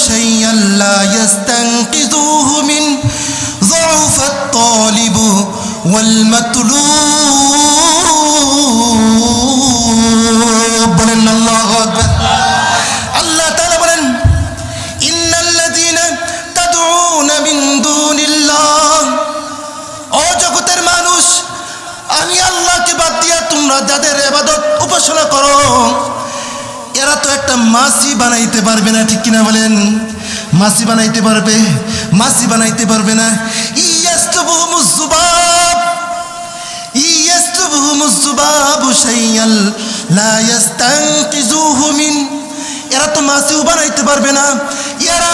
شيئا لا يستنقذوه منه ضعف الطالب والمطلوب বলেন আল্লাহু আকবার আল্লাহ তাআলা বলেন ইন্নাল্লাযীনা তাদউনা মিন দুনিল্লাহ ও জগতের মানুষ আমি আল্লাহকে বাদ দিয়া তোমরা যাদের ইবাদত উপাসনা করো এরা তো একটা মাছি বানাইতে পারবে না ঠিক কিনা বলেন মাছি বানাইতে পারবে মাছি বানাইতে পারবে না ইয়াসতুবুহুমুজ যুবাবু শাইয়াল লা ইস্তানকিযুহু মিন এরা তো মাছিও বানাইতে পারবে না এরা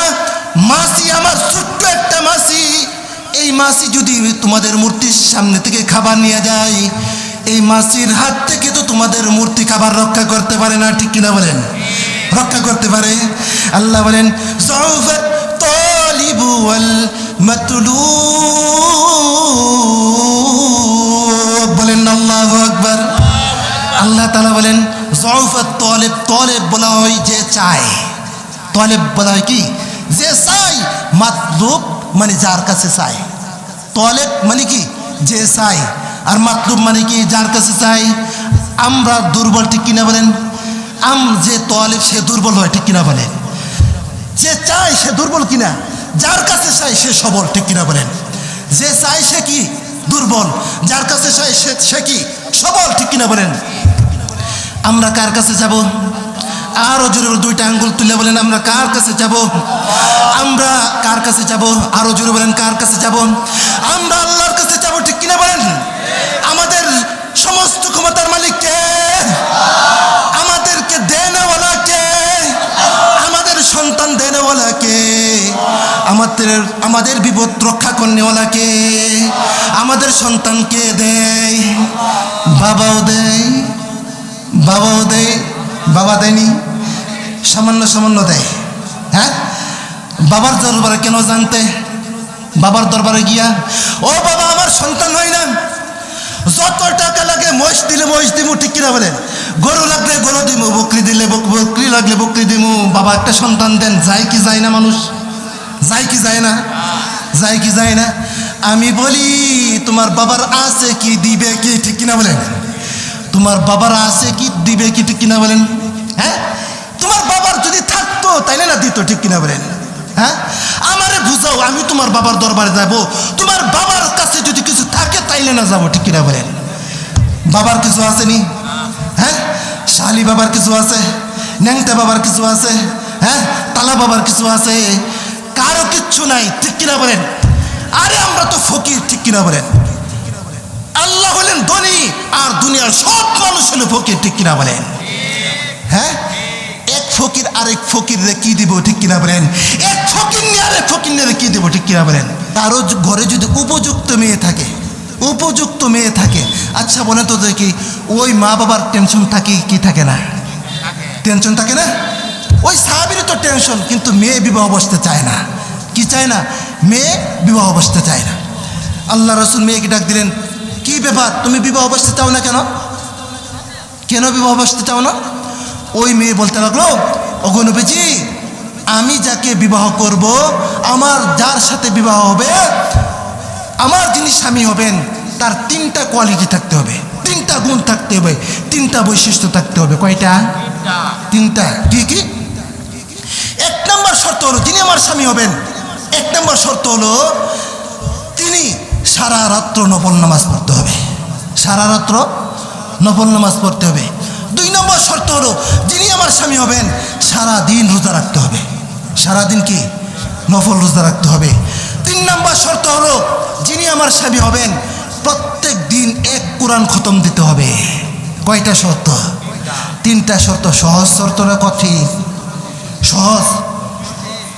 মাছি আমার ছোট্ট একটা মাছি এই মাছি যদি তোমাদের মূর্তির সামনে থেকে খাবার নিয়ে যায় এই মাছির হাত থেকে তো তোমাদের মূর্তি খাবার রক্ষা করতে পারে না ঠিক কিনা বলেন রক্ষা করতে পারে আল্লাহ বলেন যাউফাত তালিবু ওয়াল মাতলুব বলেন আল্লাহু আকবার আল্লাহ তাআলা বলেন যাউফাত তালিব তালিব বলা হয় যে চায় তালিব বলা হয় কি যে চায় মাতলুব মানে যার কাছে চায় তালিব মানে কি যে চায় আর মাতলুব মানে কি যার কাছে চাই আমরা দুর্বল ঠিক কিনা বলেন যে তালিব সে দুর্বল হয় ঠিক কিনা বলেন যে চায় সে দুর্বল কিনা যার কাছে চাই সে সবল ঠিক কিনা বলেন যে চায় সে কি দুর্বল যার কাছে চাই সে কি সবল ঠিক কিনা বলেন আমরা কার কাছে যাব আরো জোরে দুইটা আঙ্গুল তুলে বলেন আমরা কার কাছে যাব আমরা কার কাছে যাব আরো জোরে বলেন কার কাছে যাব আমরা আল্লাহর কাছে যাব ঠিক কিনা বলেন আমাদের সমস্ত ক্ষমতার মালিক কে আমাদেরকে দেনেওয়ালা কে আমাদের সন্তান দেনেওয়ালা কে আমাদের বিপদ রক্ষা করনেওয়ালা কে আমাদের সন্তানকে দেয় বাবাও দেয় বাবা দেয়নি সামান্য দেয় হ্যাঁ বাবার দরবারে কেন জানতে বাবার দরবারে গিয়া ও বাবা আমার সন্তান হয় না যত টাকা লাগে মহিষ দিলে মহিষ দিব ঠিক কিনা বলেন গরু লাগলে গরু দিব বকরি দিলে বকরি লাগলে বকরি দিব বাবা একটা সন্তান দেন যায় কি যায় না মানুষ যায় কি যায় না যায় কি যায় না আমি বলি তোমার বাবার আছে কি দিবে কি ঠিক কিনা বলেন তোমার বাবার আছে কি দিবে কি ঠিক কিনা বলেন হ্যাঁ তোমার বাবার যদি থাকতো তাইলে না দিত ঠিক কিনা বলেন হ্যাঁ আমারে বুঝাও আমি তোমার বাবার দরবারে যাব তোমার বাবার কাছে যদি কিছু থাকে তাইলে না যাব ঠিক কিনা বলেন বাবার কিছু আসেনি হ্যাঁ শালি বাবার কিছু আছে ন্যাংটা বাবার কিছু আছে হ্যাঁ তালা বাবার কিছু আছে কারো কিচ্ছু নাই ঠিক কিনা বলেন আরে আমরা তো ফকির ঠিক কিনা বলেন আল্লাহ হলেন ধনী আর দুনিয়ার সব মানুষ হলো ফকির ঠিক কিনা বলেন হ্যাঁ এক ফকির আরেক ফকিরে কি দিব ঠিক কিনা বলেন এক ফকির নিয়ে আরেক ফকির নিয়ে কি দিব ঠিক কিনা বলেন কারো ঘরে যদি উপযুক্ত মেয়ে থাকে আচ্ছা বলেন তো দেখি ওই মা বাবার টেনশন থাকে কি থাকে না টেনশন থাকে না ওই সাহাবীর তো টেনশন কিন্তু মেয়ে বিবাহ বসতে চায় না কি চায় না মেয়ে বিবাহ বসতে চায় না আল্লাহ রাসূল মেয়েকে ডাক দিলেন কি ব্যাপার তুমি বিবাহ বসতে চাও না কেন বিবাহ বসতে চাও না ওই মেয়ে বলতে লাগলো ওগো নবীজি আমি যাকে বিবাহ করব আমার যার সাথে বিবাহ হবে আমার যিনি স্বামী হবেন তার তিনটা কোয়ালিটি থাকতে হবে তিনটা গুণ থাকতে হবে তিনটা বৈশিষ্ট্য থাকতে হবে কয়টা তিনটা কি কি এক নম্বর শর্ত হলো যিনি আমার স্বামী হবেন এক নম্বর শর্ত হলো তিনি সারা রাত্র নফল নামাজ পড়তে হবে সারা রাত্র নফল নামাজ পড়তে হবে দুই নম্বর শর্ত হলো যিনি আমার স্বামী হবেন সারা দিন রোজা রাখতে হবে সারা দিন কি নফল রোজা রাখতে হবে তিন নম্বর শর্ত হলো যিনি আমার স্বামী হবেন প্রত্যেক দিন এক কোরআন খতম দিতে হবে কয়টা শর্ত তিনটা শর্ত সহজ শর্ত না কঠিন সহজ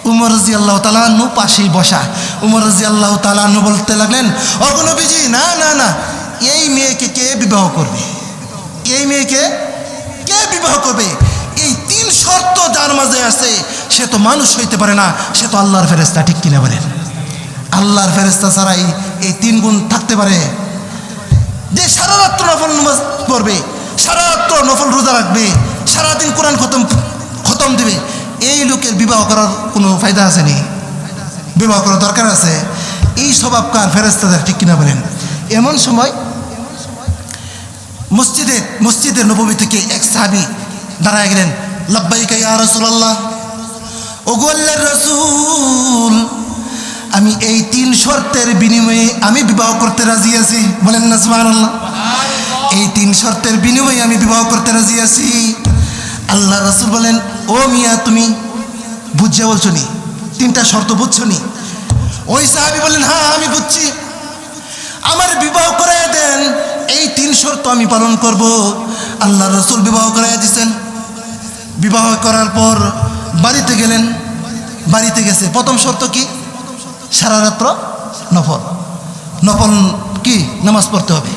উমর রাদিয়াল্লাহু তাআলা আনহু পাশেই বসা উমর রাদিয়াল্লাহু তাআলা আনহু বলতে লাগলেন ওগো নবীজি না না না এই মেয়েকে কে বিবাহ করবে এই মেয়েকে কে বিবাহ করবে এই তিন শর্ত যার মাঝে আছে সে তো মানুষ হইতে পারে না সে তো আল্লাহর ফেরেশতা ঠিক কিনা বলেন আল্লাহর ফেরেশতা ছাড়া এই তিন গুণ থাকতে পারে যে সারা রাত্র নফল নামাজ পড়বে সারা রাত্র নফল রোজা রাখবে সারাদিন কোরআন খতম দিবে এই লোকের বিবাহ করার কোনো ফায়দা আছে নি? বিবাহ করার দরকার আছে? এই স্বভাব কার? ফেরেশতাদের, ঠিক কিনা বলেন? এমন সময় মসজিদের নববী থেকে এক সাহাবী দাঁড়ায় গেলেন, লাব্বাইকা ইয়া রাসূলুল্লাহ, ওগো আল্লাহর রাসূল, আমি এই 3 শর্তের বিনিময়ে আমি বিবাহ করতে রাজি আছি। বলেন না সুবহানাল্লাহ। এই 3 শর্তের বিনিময়ে আমি বিবাহ করতে রাজি আছি। আল্লাহ রাসূল বলেন, ও মিয়া, তুমি বুঝছে বলছো নি? 3টা শর্ত বুঝছো নি? ওই সাহাবী বলেন, হ্যাঁ আমি বুঝছি, আমার বিবাহ করায় দেন, এই 3 শর্ত আমি পালন করব। আল্লাহ রাসূল বিবাহ করায় দিয়েছেন। বিবাহ করার পর বাড়িতে গেলেন। বাড়িতে গেছে, প্রথম শর্ত কি? সারা রাত্র নফল কি নামাজ পড়তে হবে।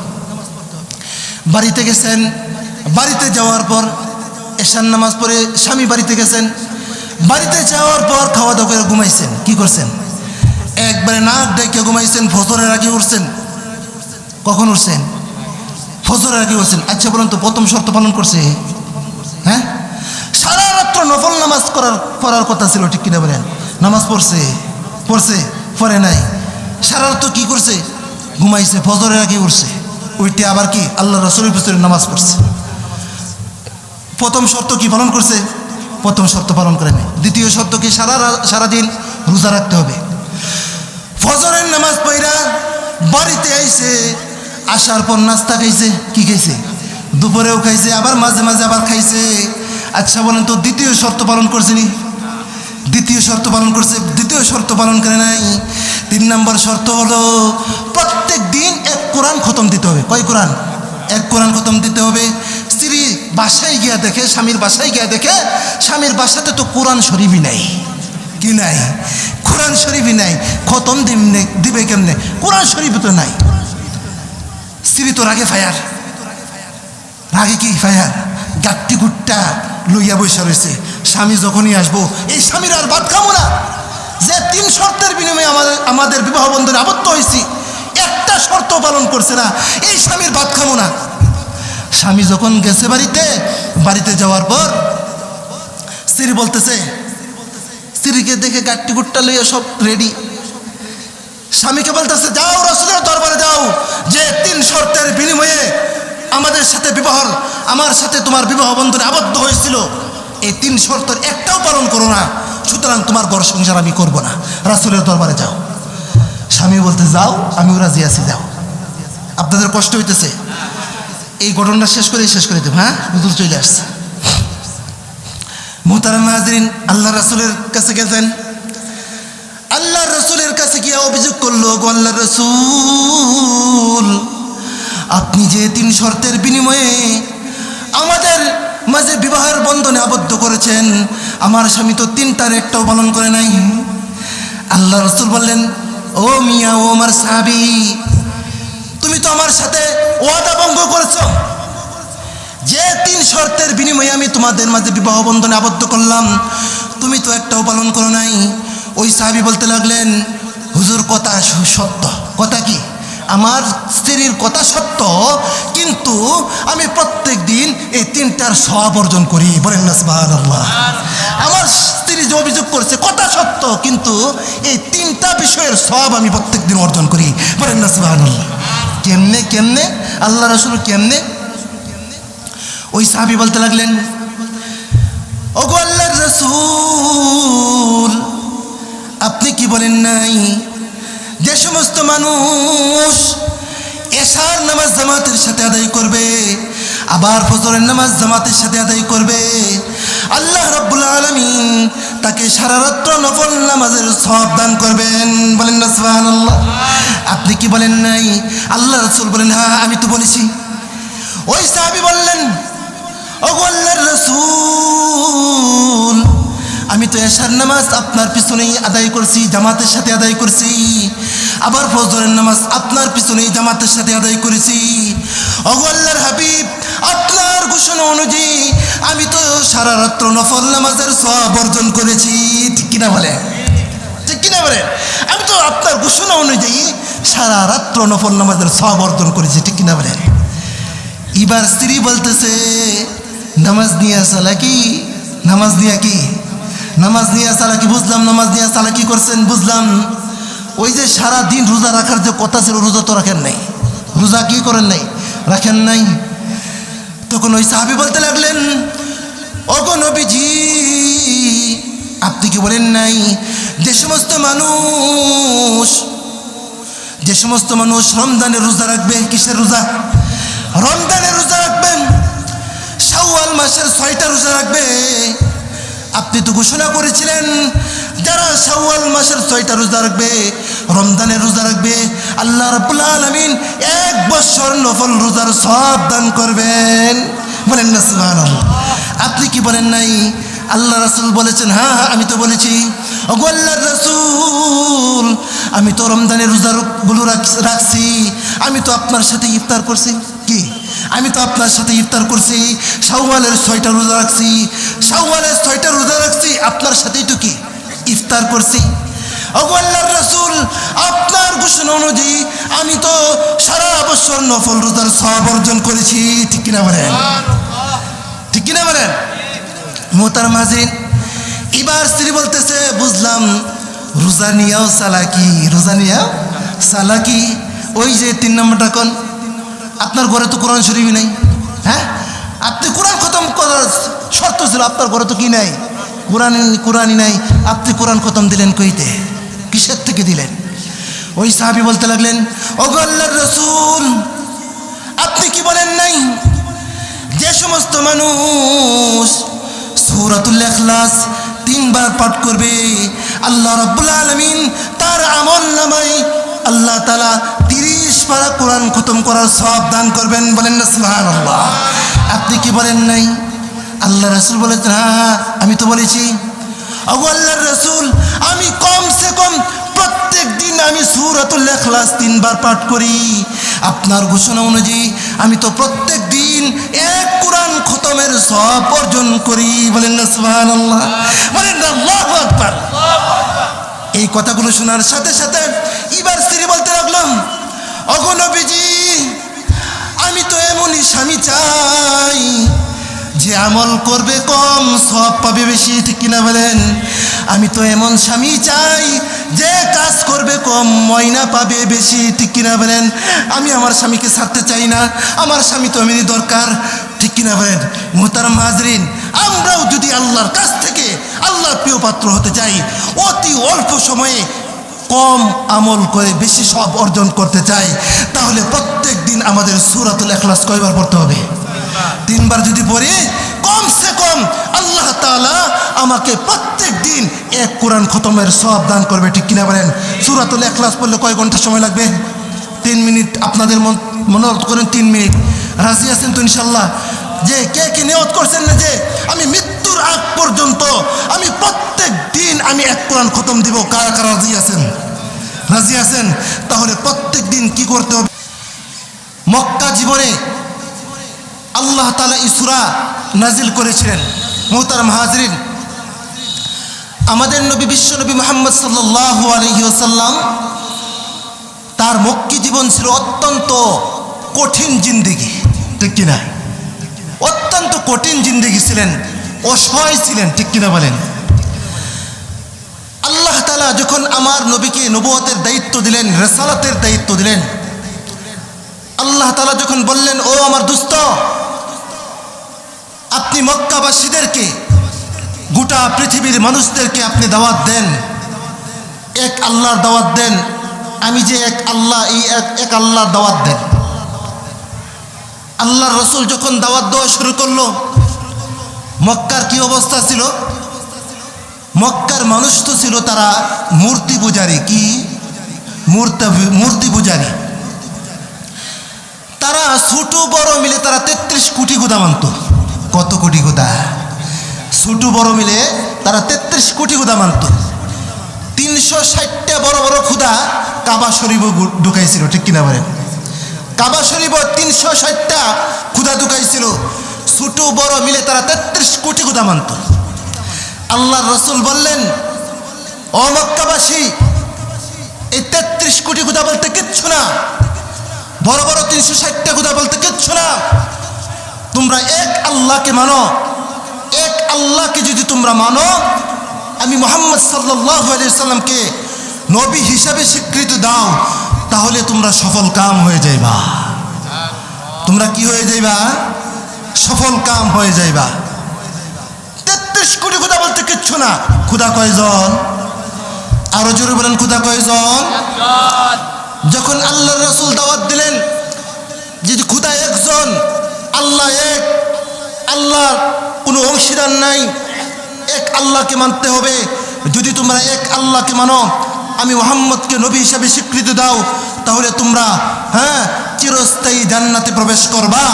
বাড়িতে গেছেন, বাড়িতে যাওয়ার পর এশার নামাজ পড়ে স্বামী বাড়িতে গেছেন। বাড়িতে যাওয়ার পর খাওয়া দাওয়া করে ঘুমাইছেন। কি করছেন? একবারে নাক ডেকে ঘুমাইছেন। ফজরের আগে উঠছেন। কখন উঠছেন? ফজরের আগে উঠছেন। আচ্ছা বলুন তো, প্রথম শর্ত পালন করছে? হ্যাঁ, সারা রাত্র নফল নামাজ করার কথা ছিল, ঠিক কিনা বলেন? নামাজ পড়ছে পড়ে নাই। সারা রাত্র কি করছে? ঘুমাইছে। ফজরের আগে উঠছে। উঠতে আবার কি আল্লাহ রাসূলের পিছনে নামাজ পড়ছে। প্রথম শর্ত কি পালন করছে? প্রথম শর্ত পালন করে নাই। দ্বিতীয় শর্ত কি? সারাদিন রোজা রাখতে হবে। ফজরের নামাজ পড়া বাড়িতে আইছে, আসার পর নাস্তা খাইছে। কি খাইছে? দুপুরেও খাইছে, আবার মাঝে মাঝে আবার খাইছে। আচ্ছা বলেন তো, দ্বিতীয় শর্ত পালন করছে নি? দ্বিতীয় শর্ত পালন করছে। দ্বিতীয় শর্ত পালন করে নাই। 3 নম্বর শর্ত হলো প্রত্যেক দিন 1 কোরআন খতম দিতে হবে। কয় কোরআন? 1 কোরআন খতম দিতে হবে। স্ত্রী বাসায় গিয়া দেখে, স্বামীর বাসায় গিয়া দেখে, স্বামীর বাসাতে তো কোরআন শরীফই নাই। কি নাই? কোরআন শরীফই নাই। খতম দিবে কেমনে? কোরআন শরীফ তো নাই। স্ত্রী তো রাগে ফায়ার। রাগে কি ফায়ার? গাট্টি গুট্টা লইয়া বসে রয়েছে। স্বামী যখনই আসবো, এই স্বামীর আর ভাত খাবো না। যে 3 শর্তের বিনিময়ে আমাদের বিবাহ বন্ধনে আবদ্ধ হয়েছি, একটা শর্ত পালন করছে না, এই স্বামীর ভাত খাবো না। স্বামী যখন গেছে বাড়িতে যাওয়ার পর স্ত্রী বলতেছে, স্ত্রীকে দেখে গাট্টি গুট্টা লইয়া সব রেডি। স্বামীকে বলতেছে, যাও রাসূলের দরবারে যাও, যে 3 শর্তের বিনিময়ে আমার সাথে তোমার বিবাহ বন্ধনে আবদ্ধ হয়েছিল, এই 3 শর্তের একটাও পালন করো না, সুতরাং তোমার ঘর সংসার আমি করবো না। রাসূলের দরবারে যাও। স্বামী বলতে, যাও, আমিও রাজি আছি, যাও। আপনাদের কষ্ট হইতেছে? এই ঘটনাটা শেষ করে দেব। হ্যাঁ, হুজুর চলে আসছে। মুহতারাম হাজরিন, আল্লাহ রাসূলের কাছে গেছেন। আল্লাহ রাসূলের কাছে গিয়ে অভিযোগ করলো, গো আল্লাহ রাসূল, আপনি যে 3 শর্তের বিনিময়ে আমাদের মাঝে বিবাহের বন্ধনে আবদ্ধ করেছেন, আমার স্বামী তো 3টার একটাও পালন করে নাই। আল্লাহ রাসূল বললেন, ও মিয়া, ও আমার সাহাবী, তুমি তো আমার সাথে ওয়াদা ভঙ্গ করেছ। যে 3 শর্তের বিনিময়ে আমি তোমাদের মাঝে বিবাহ বন্ধনে আবদ্ধ করলাম, তুমি তো একটাও পালন করো নাই। ওই সাহাবী বলতে লাগলেন, হুজুর কথা সত্য। কথা কি? আমার স্ত্রীর কথা সত্য, কিন্তু আমি প্রত্যেক দিন এই 3টার সওয়াব অর্জন করি। বলেন না সুবহানাল্লাহ। আমার স্ত্রী যে অভিযোগ করছে কথা সত্য, কিন্তু এই 3টা বিষয়ের সওয়াব আমি প্রত্যেক দিন অর্জন করি। বলেন না সুবহানাল্লাহ। কেমনে আল্লাহ রাসূল কেমনে? ওই সাহাবী বলতে লাগলেন, ওগো আল্লাহর রাসূল, আপনি কি বলেন নাই যে সমস্ত মানুষ এশার নামাজ জামাতের সাথে আদায় করবে, আবার ফজরের নামাজ জামাতের সাথে আদায় করবে, আল্লাহ রাব্বুল আলামিন তাকে সারা রাত্র নফল নামাজের সওয়াব দান করবেন। বলেন না সুবহানাল্লাহ। আপনি কি বলেন নাই? আল্লাহ রাসূল বলেন, হ্যাঁ আমি তো বলেছি। ওই সাহাবী বললেন, ওগো আল্লাহর রাসূল, আমি তো এশার নামাজ আপনার পিছনেই আদায় করছি, জামাতের সাথে আদায় করছি, আবার ফজরের নামাজ আপনার পিছনেই জামাতের সাথে আদায় করেছি। ওগো আল্লাহর হাবিব, আপনার ঘোষণা অনুযায়ী আমি তো সারা রাত্র নফল নামাজের সওয়াব অর্জন করেছি। ঠিক কিনা বলে? ঠিক কিনা বলে? আমি তো আপনার ঘোষণা অনুযায়ী সারা রাত্র নফল নামাজের সওয়াব অর্জন করেছি। ঠিক কিনা বলে? এবার স্ত্রী বলতেছে, নামাজ নিয়ে চালাকি, নামাজ নিয়ে কি নামাজ নিয়ে চালাকি বুঝলাম, নামাজ নিয়ে চালাকি করছেন বুঝলাম। ওই যে সারা দিন রোজা রাখার যে কথা ছিল, রোজা তো রাখেন নাই। রোজা কি করেন নাই? রাখেন নাই। তখন ওই সাহাবী বলতে লাগলেন, ওগো নবীজি, আপনি কি বলেন নাই যে সমস্ত মানুষ রমজানের রোজা রাখবে? কিসের রোজা? রমজানের রোজা রাখবেন। শাওয়াল মাসের 6টা রোজা রাখবে। আপনি তো ঘোষণা করেছিলেন যারা শাওয়াল মাসের 6টা রোজা রাখবে, রমজানের রোজা রাখবে, আল্লাহ রাব্বুল আলামিন 1 বছর নফল রোজার সওয়াব দান করবেন। বলেন না সুবহানাল্লাহ। আপনি কি বলেন নাই? আল্লাহ রাসূল বলেছেন, হ্যাঁ আমি তো বলেছি। ওগো আল্লাহর রাসূল, আমি তো রমজানের রোজাগুলো রাখছি, আমি তো আপনার সাথে ইফতার করছি। কি? আমি তো আপনার সাথে ইফতার করছি। শাওয়ালের 6টা রোজা রাখছি, শাওয়ালের 6টা রোজা রাখছি, আপনার সাথেই তো কি ইফতার করছি। ওগো আল্লাহর রাসূল, আপনার ঘোষণা অনুযায়ী আমি তো সারা বছর নফল রোজার সওয়াব অর্জন করেছি। ঠিক কিনা বলেন? ঠিক কিনা বলেন? মোহতারাম হাজিরিন, এবার স্ত্রী বলতেছে, বুঝলাম রোজা নিয়েও চালাকি, রোজা নিয়েও চালাকি। ওই যে 3 নম্বরটা কোন? আপনার ঘরে তো কোরআন শরীফ নাই। হ্যাঁ, আপনি কোরআন খতম করার শর্ত ছিল, আপনার ঘরে তো কি নাই? কোরআনই নাই। আপনি কোরআন খতম দিলেন কইতে? কিসের থেকে দিলেন? ওই সাহাবী বলতে লাগলেন, ওগো আল্লাহর রাসূল, আপনি কি বলেন নাই যে সমস্ত মানুষ সূরাতুল ইখলাস 3 বার পাঠ করবে, আল্লাহ রাব্বুল আলামিন তার আমলনামায় আল্লাহ তাআলা 30 পারা কোরআন খতম করার সওয়াব দান করবেন। বলেন না সুবহানাল্লাহ। আপনি কি বলেন নাই? আল্লাহ রাসূল বলেছেন, হ্যাঁ আমি তো বলেছি। ওগো আল্লাহর রাসূল, আমি কমসে কম প্রত্যেক দিন আমি সূরাতুল ইখলাস 3 বার পাঠ করি। আপনার ঘোষণা অনুযায়ী আমি তো প্রত্যেক দিন 1 কোরআন খতমের সওয়াব অর্জন করি। বলেন না সুবহানাল্লাহ। বলেন না আল্লাহু আকবার। এই কথাগুলো শোনার সাথে সাথে এবার স্ত্রী বলতে লাগলাম, ওগো নবীজি, আমি তো এমনই স্বামী চাই যে আমল করবে কম, সওয়াব পাবে বেশি। ঠিক কিনা বলেন? আমি তো এমন স্বামী চাই যে কাজ করবে কম, ময়না পাবে বেশি। ঠিক কিনা বলেন? আমি আমার স্বামীকে ছাড়তে চাই না, আমার স্বামী তো এমনি দরকার। ঠিক কিনা বলেন? মুহতারাম হাজরিন, আমরাও যদি আল্লাহর কাছ থেকে আল্লাহর প্রিয় পাত্র হতে চাই, অতি অল্প সময়ে কম আমল করে বেশি সওয়াব অর্জন করতে চাই, তাহলে প্রত্যেক দিন আমাদের সূরাতুল ইখলাস কয়বার পড়তে হবে? 3 বার যদি পড়ি, কমসে কম আল্লাহ তাআলা আমাকে প্রত্যেক দিন 1 কোরআন খতমের সওয়াব দান করবে। ঠিক কিনা বলেন? সূরাতুল ইখলাস পড়লে কয় ঘন্টা সময় লাগবে? 3 মিনিট। আপনাদের মনে করেন 3 মিনিট। রাজি আছেন তো ইনশাল্লাহ? যে কে কে নিয়ত করছেন না যে আমি মৃত্যুর আগ পর্যন্ত আমি প্রত্যেক দিন আমি 1 কোরআন খতম দিব? কারা কারা রাজি আছেন? রাজি আছেন? তাহলে প্রত্যেক দিন কি করতে হবে? মক্কা জীবনে আল্লাহ তাআলা এই সূরা নাজিল করেছিলেন। মুহতারাম হাজরিন, আমাদের নবী বিশ্বনবী মুহাম্মদ সাল্লাল্লাহু আলাইহি ওয়াসাল্লাম, তার মক্কি জীবন ছিল অত্যন্ত কঠিন জিন্দেগি। ঠিক কিনা? অত্যন্ত কঠিন জিন্দেগি ছিলেন, অসহায় ছিলেন। ঠিক কিনা বলেন? আল্লাহ তাআলা যখন আমার নবীকে নবুয়তের দায়িত্ব দিলেন, রিসালাতের দায়িত্ব দিলেন, আল্লাহ তাআলা যখন বললেন, ও আমার দোস্ত, আপনি মক্কাবাসীদেরকে, গোটা পৃথিবীর মানুষদেরকে আপনি দাওয়াত দেন, এক আল্লাহর দাওয়াত দেন। আমি যে এক আল্লাহ, এই এক আল্লাহর দাওয়াত দেন। আল্লাহর রাসূল যখন দাওয়াত দেওয়া শুরু করলো, মক্কার কি অবস্থা ছিল? মক্কার মানুষ তো ছিল তারা মূর্তি পূজারী। কি? মূর্তি পূজারী। তারা ছোট বড় মিলে তারা 33 কোটি খোদা মানত। কত কোটি খোদা? ছোট বড় মিলে তারা 33 কোটি খোদা মানত। 360টা বড় বড় খোদা কাবা শরীফে ঢুকাইছিল। ঠিক কিনা বলেন? কাবা শরীফে 360টা খোদা ঢুকাইছিল। ছোট বড় মিলে তারা 33 কোটি খোদা মানত। আল্লাহর রাসূল বললেন, ও মক্কাবাসী, এই 33 কোটি খোদা বলতে কিচ্ছু না, বড় বড় 360টা খোদা বলতে কিচ্ছু না। তোমরা এক আল্লাহকে মানো। এক আল্লাহকে যদি তোমরা মানো, আমি মুহাম্মদ সাল্লাল্লাহু আলাইহি সাল্লামকে নবী হিসাবে স্বীকৃতি দাও, তাহলে তোমরা সফল কাম হয়ে যাইবা। তোমরা কি হয়ে যাইবা? সফল কাম হয়ে যাইবা। 33 কোটি খোদা বলতে কিচ্ছু না। খোদা কয়জন? আরো জোরে বলেন, খোদা কয়জন? যখন আল্লাহর রাসূল দাওয়াত দিলেন যে খোদা একজন, আল্লাহ এক, আল্লাহ কোনো অংশীদার নাই, এক আল্লাহকে মানতে হবে। যদি তোমরা এক আল্লাহকে মানো, আমি মুহাম্মদকে নবী হিসাবে স্বীকৃতি দাও, তাহলে তোমরা চিরস্থায়ী জান্নাতে প্রবেশ করবা।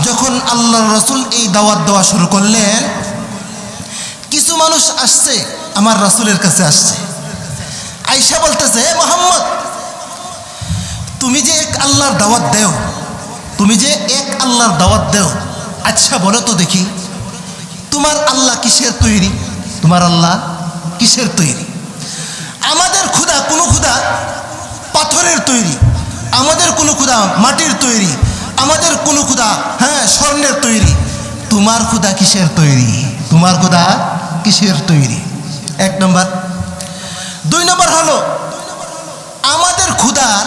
যখন আল্লাহর রাসূল এই দাওয়াত দেওয়া শুরু করলেন, কিছু মানুষ আসছে আমার রাসূলের কাছে আসছে, আয়েশা বলতেছে, হে মুহাম্মদ, তুমি যে এক আল্লাহর দাওয়াত দেও, তুমি যে এক আল্লাহর দাওয়াত দেও, আচ্ছা বলো তো দেখি, তোমার আল্লাহ কিসের তৈরি? তোমার আল্লাহ কিসের তৈরি? আমাদের খোদা কোনো খোদা পাথরের তৈরি, আমাদের কোনো খোদা মাটির তৈরি, আমাদের কোনো খোদা স্বর্ণের তৈরি। তোমার খোদা কিসের তৈরি? তোমার খোদা কিসের তৈরি? 1 নম্বর। 2 নম্বর হলো, আমাদের খোদার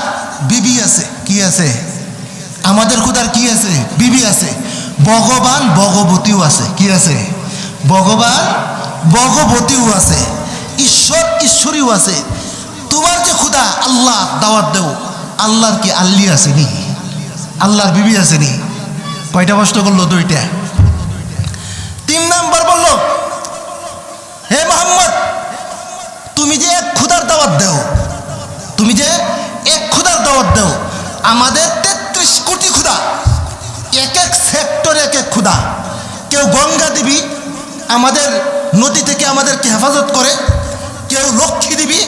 বিবি আছে। কি আছে? আমাদের খোদার কি আছে? বিবি আছে। ভগবান ভগবতীও আছে। কি আছে? ভগবান ভগবতীও আছে। ঈশ্বর ঈশ্বরীও আছে। তোমার যে খোদা আল্লাহ দাওয়াত দেও, আল্লাহর কি আল্লি আছে নি? আল্লাহর বিবি আছে নি? কয়টা প্রশ্ন করলো? 2টা। 3 নম্বর বলল, হে মুহাম্মদ, তুমি যে এক খোদার দাওয়াত দেও, তুমি যে এক খোদার দাওয়াত দেও, আমাদের 33 কোটি খোদা, এক এক সেক্টরে এক এক খোদা। কেউ গঙ্গা দেবী আমাদের নদী থেকে আমাদেরকে হেফাজত করে, কেউ লক্ষ্মী দেবী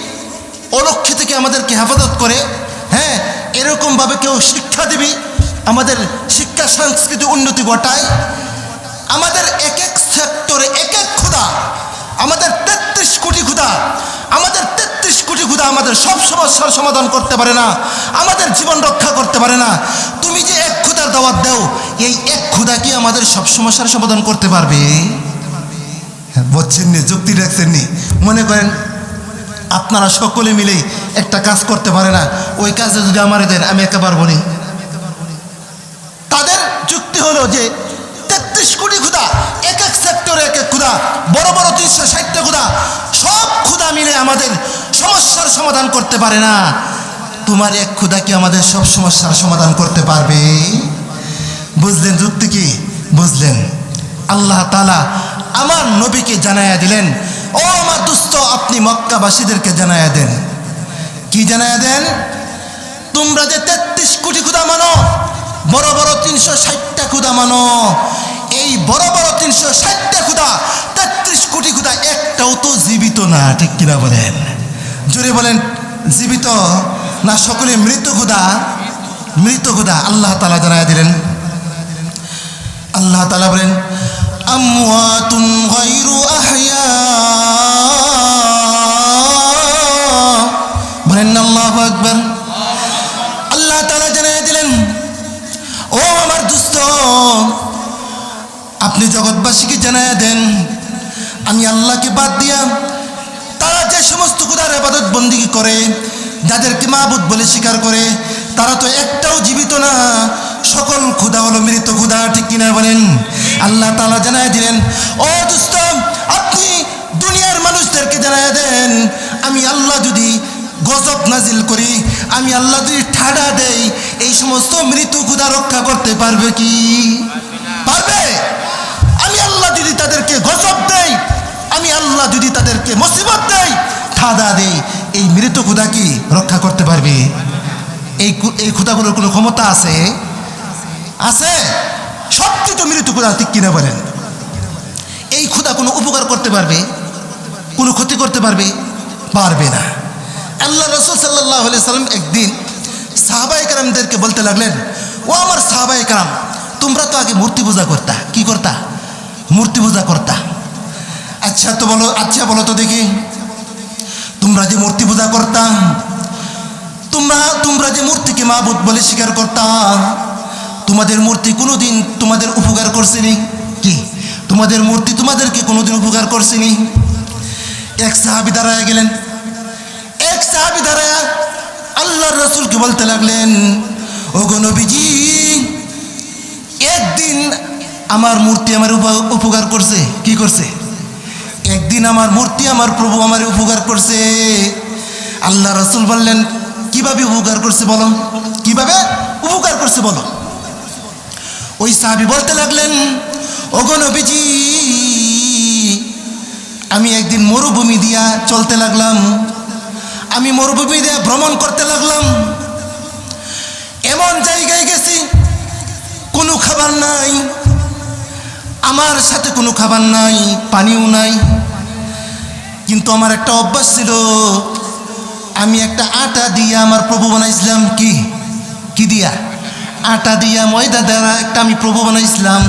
অলক্ষ্মী থেকে আমাদেরকে হেফাজত করে, এরকমভাবে কেউ শিক্ষা দেবী আমাদের শিক্ষা সংস্কৃতি উন্নতি ঘটায়। আমাদের এক এক সেক্টরে এক এক খোদা, আমাদের 33 কোটি খোদা, আমাদের 33 কোটি খোদা আমাদের সব সমস্যার সমাধান করতে পারে না, আমাদের জীবন রক্ষা করতে পারে না। তুমি যে এক খোদার দাওয়াত দাও, এই এক খোদা কি আমাদের সব সমস্যার সমাধান করতে পারবে? বুঝছেন নি? যুক্তি রাখছেন নি? মনে করেন আপনারা সকলে মিলে একটা কাজ করতে পারে না, ওই কাজে যদি আমারে দেন, আমি একা পারবো নি? তাদের যুক্তি হলো যে 33 কোটি খোদা, এক এক সেক্টরে এক এক খোদা, বড় বড় 360টা খোদা, সব খোদা মিলে আমাদের সমস্যার সমাধান করতে পারে না। তোমার এক খোদা কি আমাদের সব সমস্যার সমাধান করতে পারবে? বুঝলেন যুক্তি কি? বুঝলেন? আল্লাহ তাআলা আমার নবীকে জানায়া দিলেন, ও আমার দোস্ত, আপনি মক্কাবাসীদেরকে জানায়া দেন। কি জানায়া দেন? তোমরা যে 33 কোটি খোদা মানো, বড় বড় 360টা খোদা মানো, এই বড় বড় 360টা খোদা, 33 কোটি খোদা একটাও তো জীবিত না। ঠিক কিনা বলেন? জোরে বলেন, জীবিত না সকলে মৃত খোদা? মৃত খোদা। আল্লাহ তাআলা জানায়া দিলেন, আল্লাহ তাআলা বলেন, আমওয়াতুন গায়রু আহইয়া। বলেন আল্লাহু আকবার। আল্লাহ তাআলা জানায়া দিলেন, ও আমার দোস্ত, আপনি জগৎবাসীকে জানায়া দেন, আমি আল্লাহকে বাদ দিয়া তারা যে সমস্ত খোদার ইবাদত বন্দেগী করে, যাদেরকে মাবুদ বলে স্বীকার করে, তারা তো একটাও জীবিত না, সকল খোদা হলো মৃত খোদা। ঠিক কিনা বলেন? আল্লাহ তাআলা জানায়া দিলেন, ও দোস্ত, আপনি দুনিয়ার মানুষদেরকে জানায়া দেন, আমি আল্লাহ যদি গজব নাজিল করি, আমি আল্লাহ যদি ঠাডা দেই, এই সমস্ত মৃত খোদা রক্ষা করতে পারবে কি? পারবে? আমি আল্লাহ যদি তাদেরকে গজব দেই, আমি আল্লাহ যদি তাদেরকে মুসিবত দেই, ঠাডা দেই, এই মৃত খোদা কি রক্ষা করতে পারবে? এই খোদাগুলোর কোনো ক্ষমতা আছে? আছে? সবচেয়ে তো মৃত খোদা। ঠিক কিনা বলেন? এই খোদা কোনো উপকার করতে পারবে? কোনো ক্ষতি করতে পারবে? পারবে না। আল্লাহ রাসূল সাল্লাল্লাহু আলাইহি সাল্লাম একদিন সাহাবায়ে কেরামদেরকে বলতে লাগলেন, ও আমার সাহাবায়ে কেরাম, তোমরা তো আগে মূর্তি পূজা করতা। কি করতা? মূর্তি পূজা করতা। আচ্ছা বলো তো দেখি, তোমরা যে মূর্তি পূজা করতা, তোমরা যে মূর্তিকে মাবুদ বলে স্বীকার করতা, তোমাদের মূর্তি কোনোদিন তোমাদের উপকার করছেনি? কি তোমাদের মূর্তি তোমাদেরকে কোনোদিন উপকার করছেনি? এক সাহাবী দাঁড়ায় গেলেন। এক সাহাবী দাঁড়ায় আল্লাহর রাসূলকে বলতে লাগলেন, ওগো নবীজি, একদিন আমার মূর্তি আমার উপকার করছে। কি করছে? একদিন আমার মূর্তি আমার প্রভু আমার উপকার করছে। আল্লাহ রাসূল বললেন, কিভাবে উপকার করছে বলো, কিভাবে উপকার করছে বলো। ওই সাহাবী বলতে লাগলেন, ওগো নবীজি, আমি একদিন মরুভূমি দিয়া চলতে লাগলাম, আমি মরুভূমি দিয়া ভ্রমণ করতে লাগলাম। এমন জায়গায় গেছি কোনো খাবার নাই, আমার সাথে কোনো খাবার নাই, পানিও নাই। কিন্তু আমার একটা অভ্যাস ছিল, আমি একটা আটা দিয়ে আমার প্রভু বানাইছিলাম। কি দিয়া? আটা দিয়া, ময়দা দ্বারা একটা আমি প্রভু বানাইছিলাম।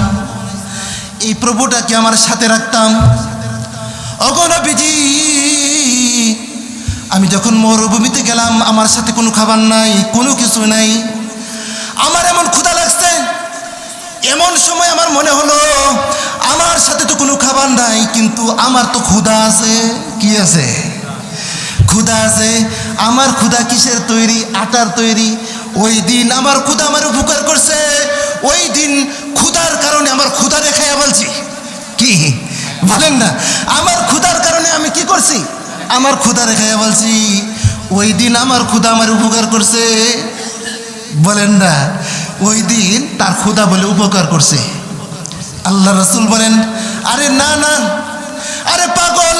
এই প্রভুটাকে আমার সাথে রাখতাম। ওগো নবীজি, আমি যখন মরুভূমিতে গেলাম, আমার সাথে কোনো খাবার নাই, কোনো কিছু নাই, আমার এমন ক্ষুধা লাগছে। এমন সময় আমার মনে হলো, আমার সাথে তো কোনো খাবার নাই, কিন্তু আমার তো ক্ষুধা আছে। কি আছে? ক্ষুধা আছে। আমার ক্ষুধা কিসের তৈরি? আটার তৈরি। ওই দিন আমার ক্ষুধা আমার উপকার করছে। ওই দিন ক্ষুধার কারণে আমার ক্ষুধা দেখাইয়া বলছি। কি বলেন না? আমার ক্ষুধার কারণে আমি কি করছি? আমার ক্ষুধা দেখাইয়া বলছি। ওই দিন আমার ক্ষুধা আমার উপকার করছে। বলেন না? ওই দিন তার ক্ষুধা বলে উপকার করছে। আল্লাহ রাসূল বলেন, আরে না না, আরে পাগল,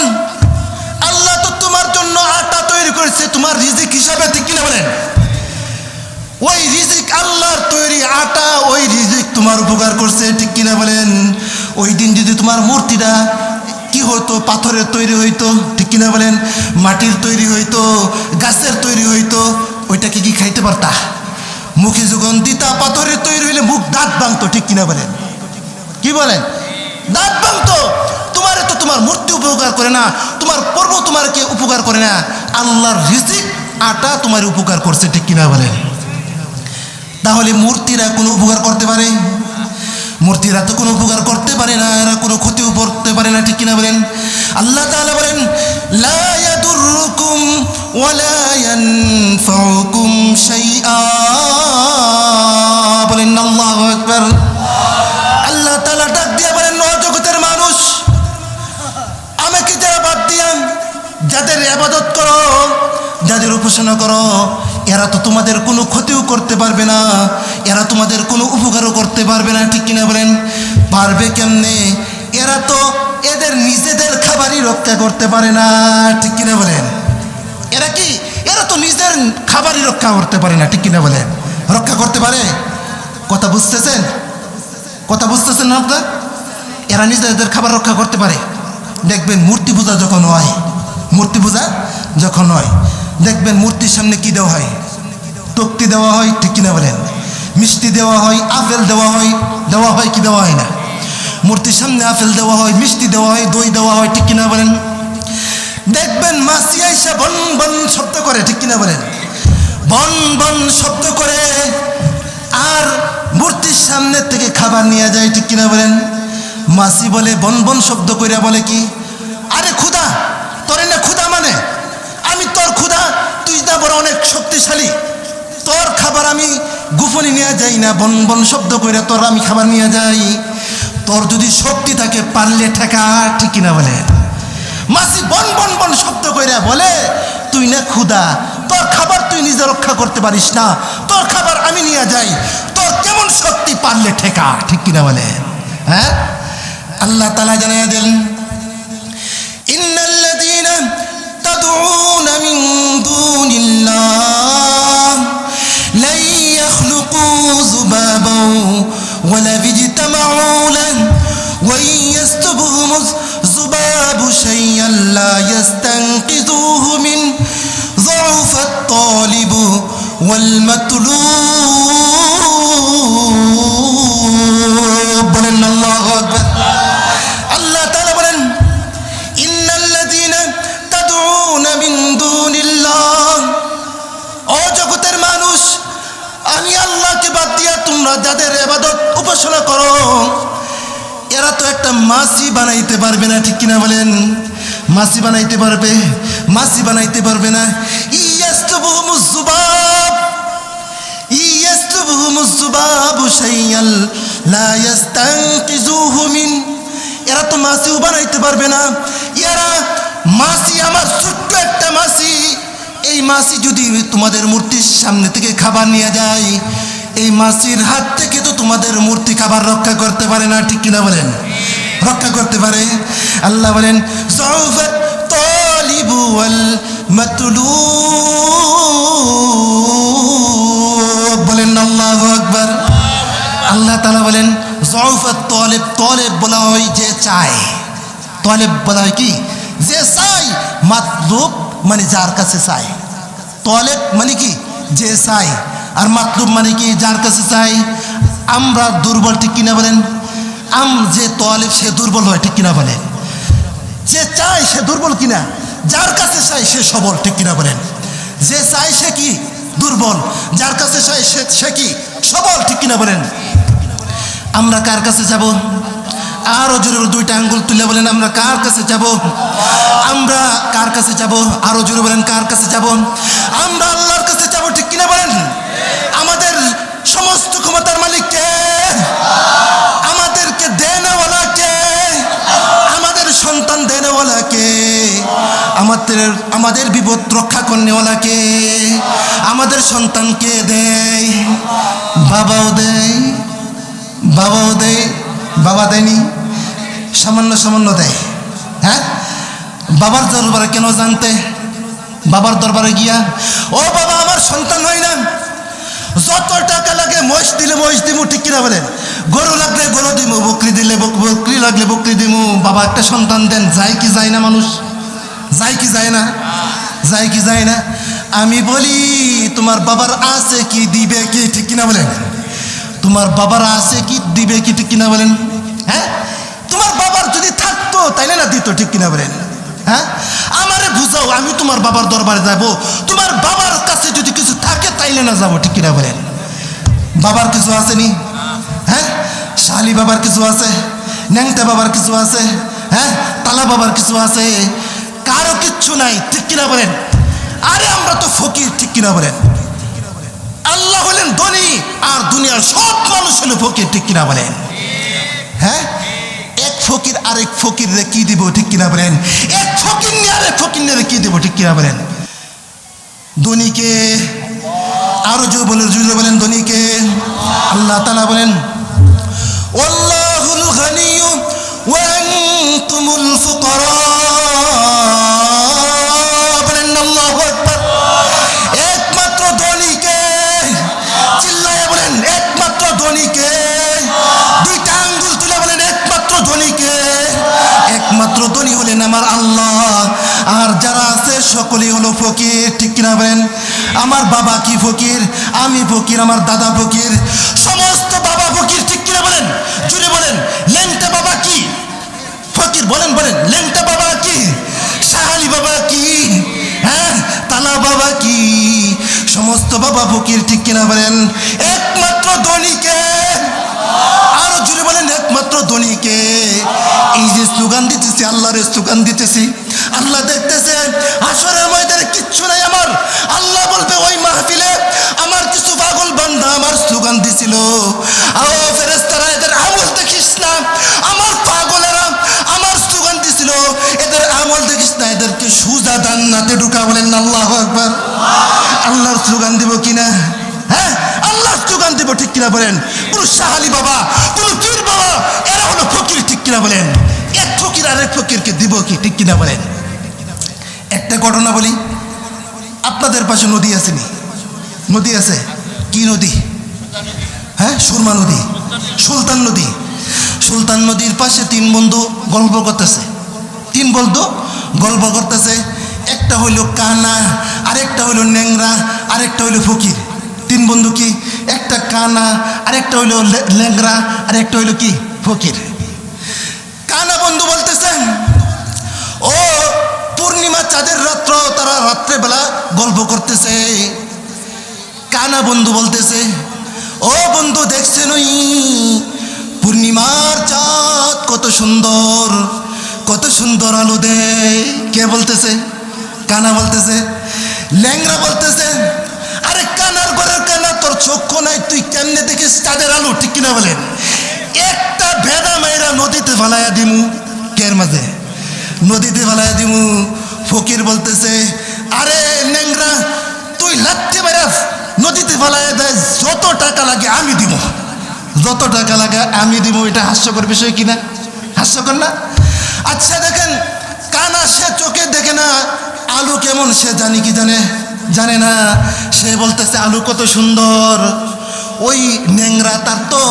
আল্লাহ তো তোমার জন্য আটা তৈরি করেছে তোমার রিজিক হিসাবে। ঠিক কিনা বলেন? ওই রিজিক আল্লাহর তৈরি আটা, ওই রিজিক তোমার উপকার করছে। ঠিক কিনা বলেন? ওই দিন যদি তোমার মূর্তিটা কি হতো? পাথরের তৈরি হইতো। ঠিক কিনা বলেন? মাটির তৈরি হইতো, গাছের তৈরি হইতো, ওইটাকে কি খাইতে পারতা? মুখে যখন দিতা, পাথরের তৈরি হইলে মুখ দাঁত ভাঙতো। ঠিক কিনা বলেন? কি বলেন? দাঁত ভাঙতো। তোমারে তো তোমার মূর্তি উপকার করে না, তোমার পর্ব তোমারকে উপকার করে না, আল্লাহর রিজিক আটা তোমার উপকার করছে। ঠিক কিনা বলেন? তাহলে মূর্তিরা কোনো উপকার করতে পারে? মূর্তিরা তো কোনো উপকার করতে পারে না, এরা কোনো ক্ষতিও করতে পারে না। ঠিক কিনা বলেন? আল্লাহ তাআলা বলেন, লা ইয়াদুররুকুম ওয়ালা ইয়ানফাউকুম শাইআ। বলেন আল্লাহু আকবার। আল্লাহ তাআলা ডাক দিয়ে বলেন, ও জগতের মানুষ, আমাকে যারা বাদ দিয়া যাদের ইবাদত করো, যাদের উপাসনা করো, এরা তো তোমাদের কোনো ক্ষতিও করতে পারবে না, এরা তোমাদের কোনো উপকারও করতে পারবে না। ঠিক কিনা বলেন? পারবে কেমনে? এরা তো এদের নিজেদের খাবারই রক্ষা করতে পারে না। ঠিক কিনা বলেন? এরা কি? এরা তো নিজের খাবারই রক্ষা করতে পারে না। ঠিক কিনা বলেন? রক্ষা করতে পারে? কথা বুঝতেছেন? কথা বুঝতেছেন না আপনার? এরা নিজেদের খাবার রক্ষা করতে পারে। দেখবেন মূর্তি পূজা যখন হয়, মূর্তি পূজা যখন হয়, দেখবেন মূর্তির সামনে কি দেওয়া হয়? তক্তি দেওয়া হয়। ঠিক কিনা বলেন? মিষ্টি দেওয়া হয়, আপেল দেওয়া হয়। দেওয়া হয় কি দেওয়া হয় না? মূর্তির সামনে আপেল দেওয়া হয়, মিষ্টি দেওয়া হয়, দই দেওয়া হয়। ঠিক কিনা বলেন? দেখবেন মাসি আইসা বন বন শব্দ করে। ঠিক কিনা বলেন? বন বন শব্দ করে আর মূর্তির সামনে থেকে খাবার নিয়ে যায়। ঠিক কিনা বলেন? মাসি বলে, বন বন শব্দ করে বলে কি, আরে ক্ষুধা, তোর না ক্ষুধা মানে আমি তোর ক্ষুধা, তুই না বড় অনেক শক্তিশালী, তোর খাবার আমি গোপনে নিয়ে যাই না, বন বন শব্দ করে তোর আমি খাবার নিয়ে যাই। তোর যদি শক্তি থাকে পারলে ঠেকা। ঠিক কিনা বলে? মাসি বন বন বন শব্দ করে বলে, তুই না ক্ষুধা, তোর খাবার তুই নিজে রক্ষা করতে পারিস না, তোর খাবার আমি নিয়ে যাই, তোর কেমন শক্তি, পারলে ঠেকা। ঠিক কিনা বলে? হ্যাঁ, আল্লাহ তাআলা জানিয়ে দেন, ইন্নাল্লাযীনা তাদউনা মিন দুনিল্লাহ লা ইয়াখলুকু যুবাবান ওয়ালা ইজতামাউ লাহু ওয়া ইয়াসতুবহুমুয যুবাবু শাই'আন লা ইয়াস্তানকিযুহু মিন যুফাত তালিব ওয়াল মাতলুব। বলেন আল্লাহু আকবার। আল্লাহ তাআলা বলেন, ইন্নাল্লাযীনা তাদউনা মিন দুনিল্লাহ, ও জগতের মানুষ, আমি আল্লাহকে বাদ দিয়া তোমরা যাদের ইবাদত উপাসনা করো, এরা তো একটা মাছি বানাইতে পারবে না। ঠিক কিনা বলেন? মাছি বানাইতে পারবে? মাছি বানাইতে পারবে না। ইয়াসতুবুহুমুজ যুবাব ইয়াসতুবুহুমুজ যুবাবু শাইয়াল লা ইয়াস্তানকিযুহু মিন। এরা তো মাছিও বানাইতে পারবে না। এরা মাছি, আমার ছোট্ট একটা মাছি, এই মাছি যদি তোমাদের মূর্তির সামনে থেকে খাবার নিয়ে যায়, এই মাছির হাত থেকে তো তোমাদের মূর্তি খাবার রক্ষা করতে পারে না, ঠিক কিনা বলেন? রক্ষা করতে পারে। আল্লাহ বলেন যাউফাত তালিবু ওয়াল মাতলুব, বলেন আল্লাহু আকবার। আল্লাহ তাআলা বলেন যাউফাত তালিব, তালিব বলা হয় যে চায়, তালিব বলা হয় কি? যে চায়। মাতলুব মানে যার কাছে চায়। তালিব মানে কি? যে চায়। আর মাতলুব মানে কি? যার কাছে চাই। আমরা দুর্বল, ঠিক কিনা বলেন? যে তালিব সে দুর্বল হয়, ঠিক কিনা বলেন? যে চায় সে দুর্বল কিনা? যার কাছে চাই সে সবল, ঠিক কিনা বলেন? যে চায় সে কি? দুর্বল। যার কাছে চাই সে কি? সবল, ঠিক কিনা বলেন? আমরা কার কাছে যাব? আরো জোরে দুইটা আঙ্গুল তুলে বলেন, আমরা কার কাছে যাব? আমরা কার কাছে যাব? আরো জোরে বলেন, কার কাছে যাব? আমরা আল্লাহর কাছে যাব, ঠিক কিনা বলেন? আমাদের সমস্ত ক্ষমতার মালিক কে? আমাদেরকে দেনেওয়ালা কে? আমাদের সন্তান দেনেওয়ালা কে? আমাদের বিপদ রক্ষা করনেওয়ালা কে? আমাদের সন্তানকে দেয়, বাবাও দেয়, বাবাও দেয়। বাবা দেয়নি? সামান্য সামান্য দেয়। হ্যাঁ, বাবার দরবারে কেন জানতে? বাবার দরবারে গিয়া, ও বাবা আমার সন্তান হয় না, যত টাকা লাগে মহিষ দিলে মহিষ দিমু, ঠিক কিনা বলেন? গরু লাগলে গরু দিমু, বকরি দিলে বকরি লাগলে বকরি দিমু। বাবা একটা সন্তান দেন। যায় কি যায় না? মানুষ যায় কি যায় না? যায় কি যায় না? আমি বলি তোমার বাবার আছে কি, দিবে কি, ঠিক কিনা বলেন? তোমার বাবার আছে কি, দিবে কি, ঠিক কিনা বলেন? হ্যাঁ, তোমার বাবার যদি থাকতো তাইলে না দিত, ঠিক কিনা বলেন? হ্যাঁ, আমারে বুঝাও, আমি তোমার বাবার দরবারে যাব, তোমার বাবার কাছে যদি কিছু থাকে তাইলে না যাব, ঠিক কিনা বলেন? বাবার কিছু আসেনি? হ্যাঁ, শালি বাবার কিছু আছে, ন্যাংটা বাবার কিছু আছে, হ্যাঁ, তালা বাবার কিছু আছে, কারো কিচ্ছু নাই, ঠিক কিনা বলেন? আরে আমরা তো ফকির, ঠিক কিনা বলেন? আল্লাহ হলেন ধনী আর দুনিয়ার সব মানুষ হলো ফকির, ঠিক কিনা বলেন? হ্যাঁ, এক ফকির আরেক ফকির রে কি দিব, ঠিক কিনা বলেন? এক ফকির নিয়ে আরেক ফকির নিয়ে কি দিব, ঠিক কিনা বলেন? ধনীকে আরো জোরে বলেন ধনীকে। আল্লাহ তাআলা বলেন ওয়াল্লাহুল গানিয়্যু ওয়া আনতুমুল ফুকারা, বলেন আল্লাহু আকবার। একমাত্র ধনীকে, চিল্লায়ে বলেন একমাত্র ধনীকে। দুইটা আঙ্গুল তুলে বলেন একমাত্র ধনীকে। একমাত্র ধনী হলেন আমার আল্লাহ, আর যারা আছে সকলেই হলো ফকির, ঠিক কিনা বলেন? আমার বাবা কি ফকির? আমি ফকির, আমার দাদা ফকির, সমস্ত বাবা ফকির, ঠিক কিনা বলেন? জুড়ে বলেন ল্যাংটা বাবা কি? ফকির। বলেন বলেন, ল্যাংটা বাবা কি? শাহালি বাবা কি? হ্যাঁ, তালা বাবা কি? সমস্ত বাবা ফকির, ঠিক কিনা বলেন? একমাত্র ধনীকে, আরো জুড়ে বলেন একমাত্র ধনীকে। এই যে স্লোগান দিতেছি, আল্লাহর স্লোগান দিতেছি, আল্লাহ দেখতেছে হাসরের ময়দানে কিচ্ছু নাই আমার। আল্লাহ বলবে ওই মাহফিলে আমার কিছু পাগল বান্দা আমার স্লোগান দিছিল, ও ফেরেশতারা এদের আমল দেখিস না, আমার পাগলেরা আমার স্লোগান দিছিল, এদের আমল দেখিস না, এদেরকে সুজা জান্নাতে ঢুকা, বলেন আল্লাহু আকবার। আল্লাহর স্লোগান দিব কিনা? হ্যাঁ, আল্লাহর স্লোগান দিব, ঠিক কিনা বলেন? কোন শাহালি বাবা, কোন পীর বাবা, এরা হলো ফকির, ঠিক কিনা বলেন? এক ফকির আরেক ফকিরকে দিব কি, ঠিক কিনা বলেন? একটা ঘটনা বলি, আপনাদের পাশে নদী আসেনি? নদী আছে। কি নদী? হ্যাঁ, সুরমা নদী, সুলতান নদী। সুলতান নদীর পাশে তিন বন্ধু গল্প করতেছে। তিন বন্ধু গল্প করতেছে। একটা হইল কানা, আরেকটা হইল ন্যাংরা, আরেকটা হইল ফকির। তিন বন্ধু কি? একটা কানা, আরেকটা হইল ল্যাংরা, আরেকটা হইল কি? ফকির। কানা বন্ধু বলতেছেন, ও পূর্ণিমা চাঁদের রাত্র, তারা রাত্রেবেলা গল্প করতেছে। কানা বন্ধু বলতেছে, ও বন্ধু দেখছেন ওই পূর্ণিমার চাঁদ কত সুন্দর, কত সুন্দর আলু দেয়। কে বলতেছে? কানা বলতেছে। ল্যাংরা বলতেছে, আরে কানার ঘরের কানা, তোর চক্ষু নাই, তুই কেমনে দেখিস তাদের আলু? ঠিক কিনা বলেন? একটা ভেদা মাইরা নদীতে ফালাইয়া দিমু। কের মাঝে? নদীতে ফালাইয়া দিমু। ফকির বলতেছে, আরে ল্যাংরা, তুই লাথি মাইরা নদীতে ফালাইয়া দেয়, যত টাকা লাগে আমি দিব, যত টাকা লাগে আমি দিব। এটা হাস্যকর বিষয় কিনা? হাস্যকর না? আচ্ছা দেখেন, কানা সে চোখে দেখে না আলু কেমন, সে জানি কি জানে? জানে না। সে বলতেছে আলু কত সুন্দর। ওই ন্যাংরা, তার তো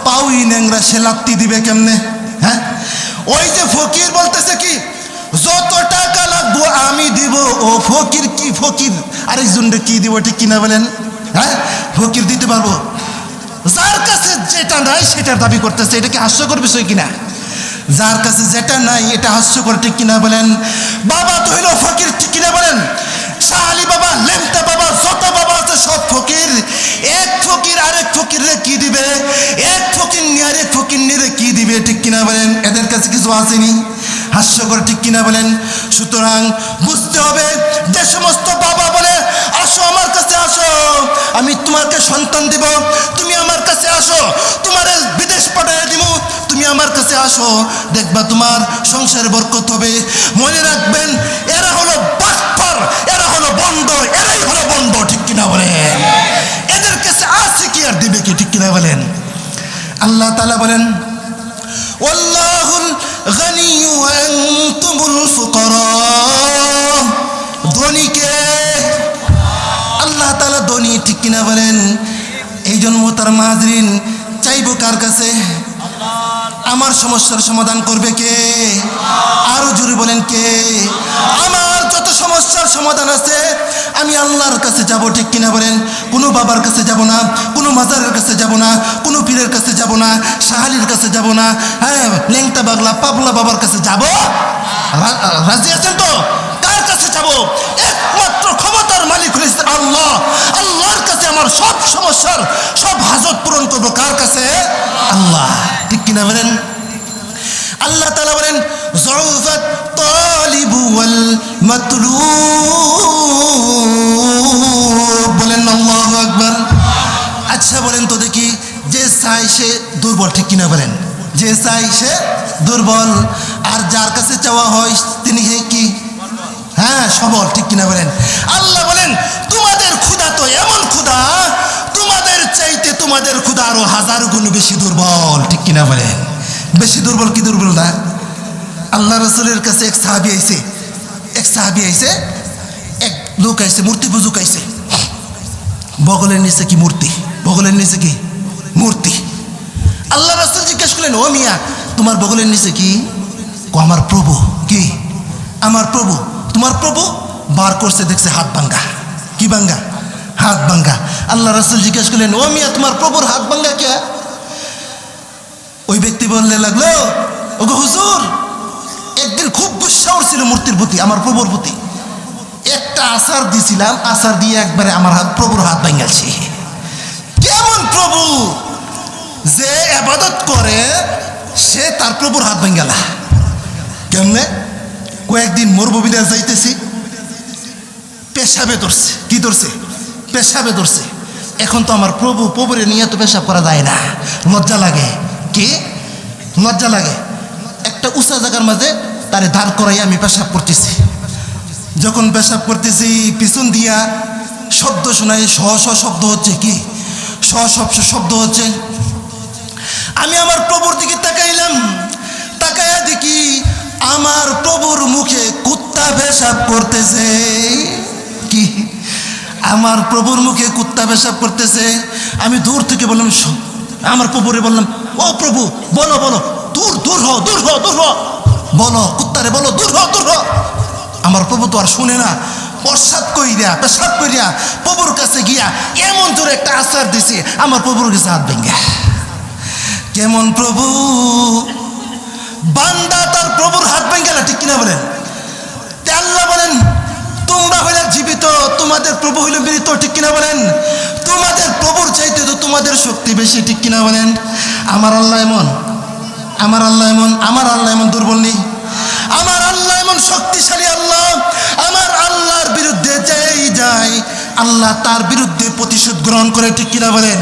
পাউই ন্যাংরা, সে লাত্তি দিবে কেমনে? হ্যাঁ, ওই যে ফকির বলতেছে কি, যত টাকা লাগবো আমি দিব। ও ফকির কি ফকির, আরেকজনকে কি দিব? ঠিক কিনা বলেন? হ্যাঁ, ফকির দিতে পারবো। যার কাছে যেটা নাই সেটার দাবি করতেছে। এটা কি হাস্যকর বিষয় কিনা? যার কাছে যেটা নাই এটা হাস্যকর, ঠিক কিনা বলেন? বাবা তো হইল ফকির, ঠিক কিনা বলেন? শাহ আলী বাবা, লেমটা বাবা, যত বাবা আছে সব ফকির। এক ফকির আরেক ফকিরে কি দিবে? এক ফকির নিয়ে আরেক ফকির নিয়ে কি দিবে? ঠিক কিনা বলেন? এদের কাছে কিছু আসেনি। হাস্যকর, ঠিক কিনা বলেন? সুতরাং বুঝতে হবে, যে সমস্ত বাবা বলে আসো আমার কাছে আসো, আমি তোমাকে সন্তান দিব, তুমি আমার কাছে আসো, তোমার বিদেশ পাঠিয়ে দিব, তুমি আমার কাছে আসো, দেখবা তোমার সংসারে বরকত হবে। মনে রাখবেন, এরা হলো বাটপার, এরা হলো বন্ধ, এরাই হলো বন্ধ। ঠিক কিনা বলেন? এদের কাছে আছে কি আর দিবে কি? ঠিক কিনা বলেন? আল্লাহ তাআলা বলেন, ওয়াল্লাহুল গানিয়্যু ওয়া আনতুমুল ফুকারা। ধনীকে আল্লাহ তাআলা ধনী, ঠিক কিনা বলেন? এই জন্য মোহতারাম হাজরিন, চাইবো কার কাছে? আমার সমস্যার সমাধান করবে কে? আরো জোরে বলেন কে? আমার যত সমস্যার সমাধান আছে আমি আল্লাহর কাছে যাব। ঠিক কিনা বলেন? কোনো বাবার কাছে যাব না, কোনো মাজারের কাছে যাব না, কোনো পীরের কাছে যাব না, শাহালির কাছে যাব না, হ্যাঁ ল্যাংটা বাগলা পাবলা বাবার কাছে যাব। রাজি আছেন তো? কার কাছে যাব? একমাত্র ক্ষমতার মালিক হলেন আল্লাহ। আল্লাহর কাছে আমার সব সমস্যার সব হাজত পূরণ করবো। কার কাছে? আল্লাহ। ঠিক কিনা বলেন? আল্লাহ তাআলা বলেন, যউফাত তালিবু ওয়াল মাতলুব। বলেন আল্লাহু আকবার। আচ্ছা বলেন তো দেখি, যে চাই সে দুর্বল। ঠিক কিনা বলেন? যে চাই সে দুর্বল, আর যার কাছে চাওয়া হয় তিনি কি? হ্যাঁ, সবল। ঠিক কিনা বলেন? আল্লাহ বলেন, তোমাদের ক্ষুধা তো এমন ক্ষুধা, তোমাদের চাইতে তোমাদের ক্ষুধা আরো 1000 গুণ বেশি দুর্বল। ঠিক কিনা বলেন? বেশি দুর্বল কি দুর্বল না? আল্লাহ রাসূলের কাছে এক সাহাবী আইছে, এক লোক আইছে, মূর্তি পূজক আইছে। বগলের নিচে কি মূর্তি? বগলের নিচে কি মূর্তি? আল্লাহ রাসূল জিজ্ঞেস করলেন, ও মিয়া, তোমার বগলের নিচে কি? আমার প্রভু। কি? আমার প্রভু। তোমার প্রভু? বার করছে, দেখছে হাত ভাঙ্গা। কি ভাঙ্গা? হাত ভাঙ্গা। আল্লাহ রাসূল জিজ্ঞেস করলেন, ও মিয়া, তোমার প্রভুর হাত ভাঙ্গা কে? ওই ব্যক্তি বললে লাগলো, ওগো হুজুর, একদিন খুব গুসা উঠছিল মূর্তির প্রতি, আমার প্রভুর প্রতি। একটা আচার দিছিলাম, আচার দিয়ে একবারে আমার প্রভুর হাত ভাঙ্গালছি। কেমন প্রভু যে ইবাদত করে সে তার প্রভুর হাত ভাঙ্গালা? কেমনে? কয়েকদিন মরুভূমিতে যাইতেছি, পেশাবে ধরছে। কি ধরছে? পেশাবে ধরছে। এখন তো আমার প্রভুরে নিয়ে তো পেশাব করা যায় না, লজ্জা লাগে। কি লজ্জা লাগে? একটা উঁচা জায়গার মাঝে তারে দাঁড় করাই আমি পেশাব করতেছি। যখন পেশাব করতেছি, পিছন দিয়া শব্দ শোনায়, শ শব্দ হচ্ছে। কি শ শব্দ হচ্ছে? আমি আমার প্রভুর দিকে তাকাইলাম, তাকাইয়া দেখি আমার প্রভুর মুখে কুত্তা পেশাব করতেছে। কি? আমার প্রভুর মুখে কুত্তা পেশাব করতেছে। আমি দূর থেকে বললাম, আমার প্রভুরে বললাম, ও প্রভু, বলো বলো, দূর দূর হ, দূর হ, দূর হ, বলো কুত্তারে বলো, দূর হ, দূর হ। আমার প্রভু তো আর শুনে না। পেশাব কইরা প্রভুর কাছে গিয়া এমন জোরে একটা আচার দিছি, আমার প্রভুর কাছে হাত ভেঙ্গা। কেমন প্রভু! বান্দা তার প্রভুর হাত ভেঙ্গেলা। ঠিক কিনা বলেন? আল্লাহ বলেন, তোমরা হইলে জীবিত, তোমাদের প্রভু হইলে মৃত। ঠিক কিনা বলেন? তোমাদের প্রভুর চাইতে তো তোমাদের শক্তি বেশি। ঠিক কিনা বলেন? আমার আল্লাহ এমন, আমার আল্লাহ এমন, আমার আল্লাহ এমন দুর্বল নেই। আমার আল্লাহ এমন শক্তিশালী আল্লাহ, আমার আল্লাহর বিরুদ্ধে যেই যায় আল্লাহ তার বিরুদ্ধে প্রতিশোধ গ্রহণ করে, ঠিক কিনা বলেন?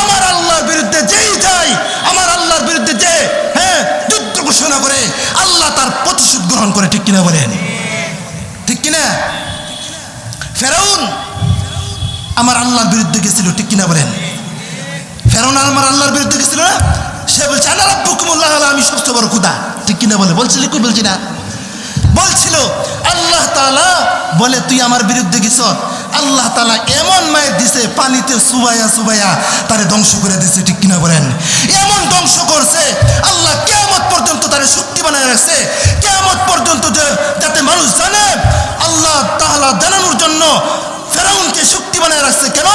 আমার আল্লাহর বিরুদ্ধে যেই যায়, আমার আল্লাহর বিরুদ্ধে যে যুদ্ধ ঘোষণা করে আল্লাহ তার প্রতিশোধ গ্রহণ করে, ঠিক কিনা বলেন? ঠিক কিনা? ফেরাউন আমার আল্লাহর বিরুদ্ধে গেছিল, ঠিক কিনা বলেন? ফেরাউন আমার আল্লাহর বিরুদ্ধে গেছিল না? সে বলছে আনা রাব্বুকুমুল্লাহ, আমি সবচেয়ে বড় খোদা, ঠিক কিনা বলে? বলছিল কি বলছি না? বলছিল। আল্লাহ তাআলা বলে তুই আমার বিরুদ্ধে গেছ, আল্লাহ তাআলা এমন মায়ের দিছে, পানিতে সুবাইয়া সুবাইয়া তারে ধ্বংস করে দিছে, ঠিক কিনা বলেন? এমন ধ্বংস করছে আল্লাহ কিয়ামত পর্যন্ত তারে শক্তি বানায় রাখছে, কিয়ামত পর্যন্ত যাতে মানুষ জানে, আল্লাহ তাআলা জানানোর জন্য ফেরাউনকে শক্তি বানায় রাখছে। কেন?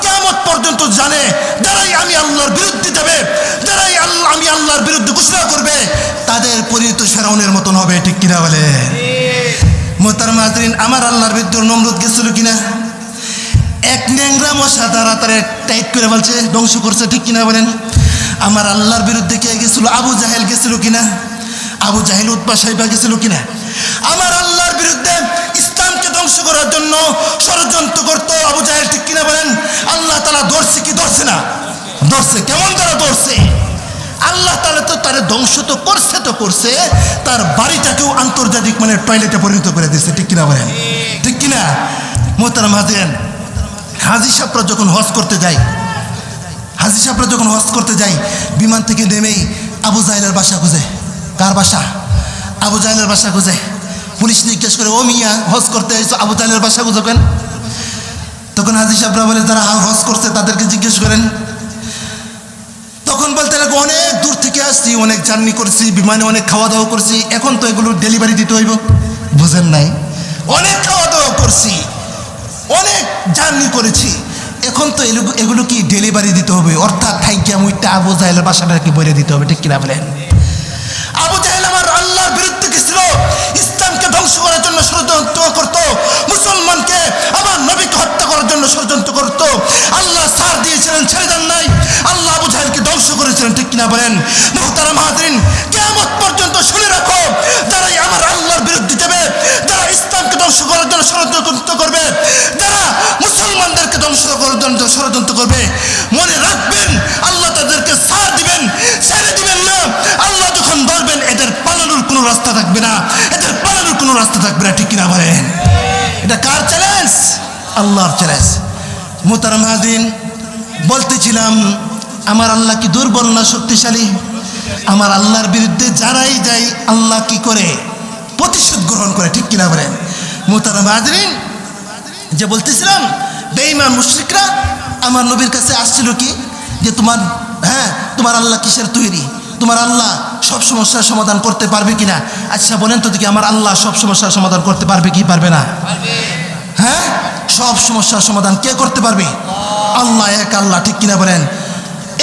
কিয়ামত পর্যন্ত জানে যারাই আমি আল্লাহর বিরুদ্ধে যাবে, যারাই আমি আল্লাহর বিরুদ্ধে ঘোষণা করবে তাদের পরিণত ফেরাউনের মতন হবে, ঠিক কিনা বলে? মোহতারাম হাজরিন, আমার আল্লাহর বিরুদ্ধে নমরুদ গেছিল কিনা? এক ন্যাংরা মশা দ্বারা তারা টাইট করে বলছে, ধ্বংস করছে, ঠিক কিনা বলেন? আমার আল্লাহর বিরুদ্ধে কে গেছিল? আবু জাহেল গেছিল কিনা? আবু জাহেল উতবা সাইবা গেছিল কিনা? আমার আল্লাহর বিরুদ্ধে ইসলামকে ধ্বংস করার জন্য ষড়যন্ত্র করতো আবু জাহেল, ঠিক কিনা বলেন? আল্লাহ তাআলা ধরছে কি ধরছে না? ধরছে। কেমন তারা ধরছে? আল্লাহ তাআলা তো তার ধ্বংস তো করছে, তার বাড়িটাকেও আন্তর্জাতিক মানে টয়লেটে পরিণত করে দিয়েছে, ঠিক কিনা বলেন? ঠিক কিনা? মোহতারাম হাজিরান, হাজি সাহেবরা যখন হজ করতে যায়, বিমান থেকে নেমেই আবু জাহেলের বাসা খুঁজে। কার বাসা? আবু জাহেলের বাসা খুঁজে। পুলিশ জিজ্ঞেস করে, ও মিয়া হজ করতে এসো, আবু জাহেলের বাসা খুঁজো কেন? তখন হাজি সাহেবরা বলে, যারা হজ করছে তাদেরকে জিজ্ঞেস করেন। তখন বলতে লাগো, অনেক দূর থেকে আসছি, অনেক জার্নি করছি, বিমানে অনেক খাওয়া দাওয়া করছি, এখন তো এগুলো ডেলিভারি দিতে হইব। বুঝেন নাই? অনেক খাওয়া দাওয়া করছি, অনেক জার্নি করেছি, এখন তো এগুলো কি ডেলিভারি দিতে হবে, অর্থাৎ থাইকিয়া মুইটা আবু জাহেলের বাসাটা কি বলে দিতে হবে, ঠিক কিনা বলেন? আবু জাহেল আমার আল্লাহর বিরুদ্ধে গেছিল, ইসলামকে ধ্বংস করার জন্য ষড়যন্ত্র করত, মুসলমানকে আমার নবীকে হত্যা করার জন্য ষড়যন্ত্র করত। আল্লাহ ছাড় দিয়েছিলেন, ছেড়ে দেন নাই, আল্লাহ আবু জাহেলকে ধ্বংস করেছিলেন, ঠিক কিনা বলেন? মুহতারাম হাজিরিন, কিয়ামত পর্যন্ত শুনে রাখো, যারাই আমার আল্লাহর বিরুদ্ধে যাবে, যারা ইসলামকে ধ্বংস করার জন্য ষড়যন্ত্র করবে, যারা মুসলমানদেরকে ধ্বংস করার জন্য ষড়যন্ত্র করবে, মনে রাখবেন আল্লাহ তাদেরকে ছাড় দিবেন, ছেড়ে দিবেন না। আল্লাহ যখন বলবেন এদের পালানোর কোনো রাস্তা থাকবে না, এদের পালানোর কোনো রাস্তা থাকবে না, ঠিক কিনা বলেন? এটা কার চ্যালেঞ্জ? আল্লাহর চ্যালেঞ্জ। মুহতারাম হাজিরিন, বলতেছিলাম আমার আল্লাহ কি দুর্বল না শক্তিশালী? আমার আল্লাহর বিরুদ্ধে যারাই যায় আল্লাহ কি করে? প্রতিশোধ গ্রহণ করে, ঠিক কিনা বলেন? মুহতারাম হাজিরিন, যে বলতেছিলাম বেঈমান মুশরিকরা আমার নবীর কাছে আসছিল কি, যে তোমার আল্লাহ কিসের তৈরি, তোমার আল্লাহ সব সমস্যার সমাধান করতে পারবে কিনা? আচ্ছা বলেন তো দেখি, আমার আল্লাহ সব সমস্যার সমাধান করতে পারবে কি পারবে না? হ্যাঁ, সব সমস্যার সমাধান কে করতে পারবে? আল্লাহ, এক আল্লাহ, ঠিক কিনা বলেন?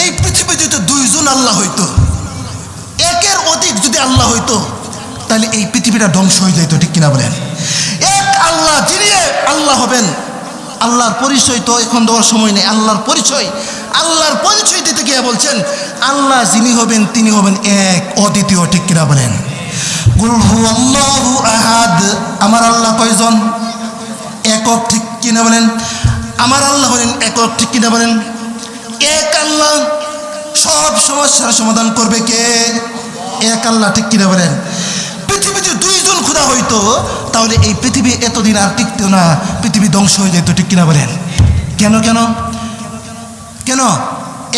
এই পৃথিবীতে যদি দুইজন আল্লাহ হইতো, একের অধিক যদি আল্লাহ হইতো, তাহলে এই পৃথিবীটা ধ্বংস হয়ে যেত, ঠিক কিনা বলেন? এক আল্লাহ, যিনি আল্লাহ হবেন, আল্লাহর পরিচয় তো এখন দেওয়ার সময় নেই। আল্লাহর পরিচয় দিতে গিয়ে বলছেন আল্লাহ যিনি হবেন তিনি হবেন এক, অদ্বিতীয়, ঠিক কিনা বলেন? কুল হুয়াল্লাহু আহাদ, আমার আল্লাহ কয়জন? একক, ঠিক কিনা বলেন? আমার আল্লাহ হলেন একক, ঠিক কিনা বলেন? এক আল্লাহ। সব সমস্যার সমাধান করবে কে? এক আল্লাহ, ঠিক কিনা বলেন? পৃথিবীতে দুইজন খোদা হইতো তাহলে এই পৃথিবী এতদিন আর টিকতো না, পৃথিবী ধ্বংস হয়ে যেত, ঠিক কিনা বলেন? কেন কেন কেন?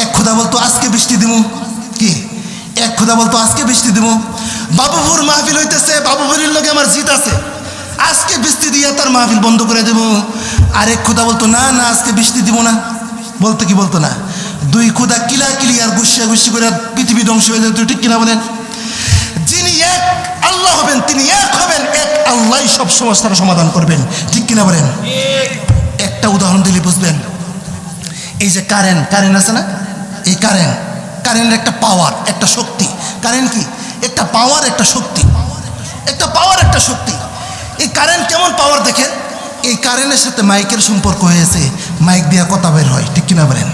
এক খোদা বলতো আজকে বৃষ্টি দিব, কি এক খোদা বলতো আজকে বৃষ্টি দিব, বাবুপুর মাহফিল হইতেছে, বাবুপুরের লোকে আমার জিত আছে, আজকে বৃষ্টি দিয়ে তার মাহফিল বন্ধ করে দেব। আরেক খোদা বলতো না না আজকে বৃষ্টি দিব না, বলতো কি বলতো না? দুই খোদা কিলাকিলি আর গুসা গুসি করে পৃথিবী ধ্বংস হয়ে যেত, ঠিক কিনা বলেন? যিনি এক আল্লাহ হবেন তিনি এক হবেন, এক আল্লাহ সব সমস্যার সমাধান করবেন, ঠিক কিনা বলেন? একটা উদাহরণ দিলে বুঝবেন। এই যে কারেন্ট আছে না, এই কারেন্টের একটা পাওয়ার, একটা শক্তি। কারেন্ট কি? একটা পাওয়ার, একটা শক্তি, একটা পাওয়ার, একটা শক্তি। এই কারেন্ট কেমন পাওয়ার দেখেন? এই কারেন্টের সাথে মাইকের সম্পর্ক হয়েছে, মাইক দিয়ে কথা বের হয়, ঠিক কিনা বলেন?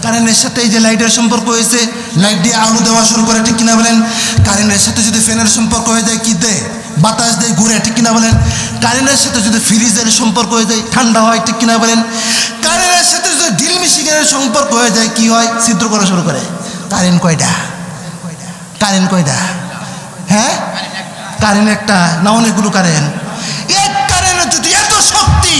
কারেন্টের সাথে এই যে লাইটের সম্পর্ক হয়েছে, লাইট দিয়ে আলো দেওয়া শুরু করে, ঠিক কিনা বলেন? কারেন্টের সাথে যদি ফ্যানের সম্পর্ক হয়ে যায়, কি দেয়? বাতাস দেয়, ঘুরে, ঠিক কিনা বলেন? কারেন্টের সাথে যদি ফ্রিজের সম্পর্ক হয়ে যায়, ঠান্ডা হয়, ঠিক কিনা বলেন? কারেন্টের সাথে যদি ড্রিল মেশিনের সম্পর্ক হয়ে যায়, কি হয়? ছিদ্র করা শুরু করে। কারেন্ট কয়টা? কারেন্ট কয়টা? হ্যাঁ, কারেন্ট একটা না অনেকগুলো কারেন্ট? এক কারেন্টের যদি এত শক্তি,